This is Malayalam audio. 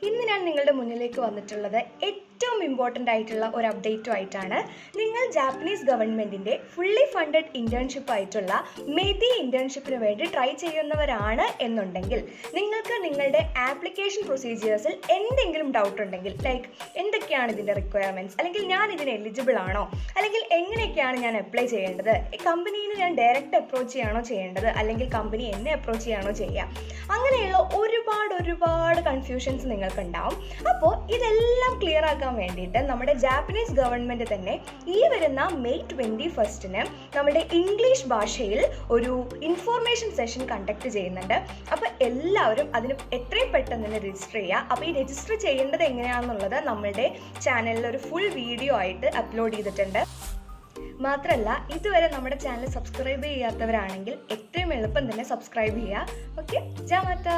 ഇന്ന് ഞാൻ നിങ്ങളുടെ മുന്നിലേക്ക് വന്നിട്ടുള്ളത് ഏറ്റവും ഇമ്പോർട്ടൻ്റ് ആയിട്ടുള്ള ഒരു അപ്ഡേറ്റുമായിട്ടാണ്. നിങ്ങൾ ജാപ്പനീസ് ഗവൺമെൻറ്റിൻ്റെ ഫുള്ളി ഫണ്ടഡ് ഇൻറ്റേൺഷിപ്പ് ആയിട്ടുള്ള മെതി ഇൻറ്റേൺഷിപ്പിന് വേണ്ടി ട്രൈ ചെയ്യുന്നവരാണ് എന്നുണ്ടെങ്കിൽ നിങ്ങൾക്ക് നിങ്ങളുടെ ആപ്ലിക്കേഷൻ പ്രൊസീജിയേഴ്സിൽ എന്തെങ്കിലും ഡൗട്ട് ഉണ്ടെങ്കിൽ, ലൈക്ക് എന്തൊക്കെയാണ് ഇതിൻ്റെ റിക്വയർമെൻറ്റ്സ്, അല്ലെങ്കിൽ ഞാൻ ഇതിന് എലിജിബിൾ ആണോ, അല്ലെങ്കിൽ എങ്ങനെയൊക്കെയാണ് ഞാൻ അപ്ലൈ ചെയ്യേണ്ടത്, കമ്പനിയിൽ ഞാൻ ഡയറക്റ്റ് അപ്രോച്ച് ചെയ്യാണോ ചെയ്യേണ്ടത്, അല്ലെങ്കിൽ കമ്പനി എന്നെ അപ്രോച്ച് ചെയ്യാണോ ചെയ്യുക, അങ്ങനെയുള്ള ഒരുപാട് കൺഫ്യൂഷൻസ് നിങ്ങൾക്കുണ്ടാവും. അപ്പോൾ ഇതെല്ലാം ക്ലിയർ ആക്കാൻ വേണ്ടിയിട്ട് നമ്മുടെ ജാപ്പനീസ് ഗവൺമെൻറ് തന്നെ ഈ വരുന്ന മെയ് 21 നമ്മുടെ ഇംഗ്ലീഷ് ഭാഷയിൽ ഒരു ഇൻഫോർമേഷൻ സെഷൻ കണ്ടക്ട് ചെയ്യുന്നുണ്ട്. അപ്പോൾ എല്ലാവരും അതിന് എത്രയും പെട്ടെന്ന് തന്നെ രജിസ്റ്റർ ചെയ്യുക. അപ്പോൾ ഈ രജിസ്റ്റർ ചെയ്യേണ്ടത് എങ്ങനെയാണെന്നുള്ളത് നമ്മളുടെ ചാനലിൽ ഒരു ഫുൾ വീഡിയോ ആയിട്ട് അപ്ലോഡ് ചെയ്തിട്ടുണ്ട്. മാത്രമല്ല, ഇതുവരെ നമ്മുടെ ചാനൽ സബ്സ്ക്രൈബ് ചെയ്യാത്തവരാണെങ്കിൽ എത്രയും എളുപ്പം തന്നെ സബ്സ്ക്രൈബ് ചെയ്യുക. ഓക്കെ, ജാമാറ്റാ.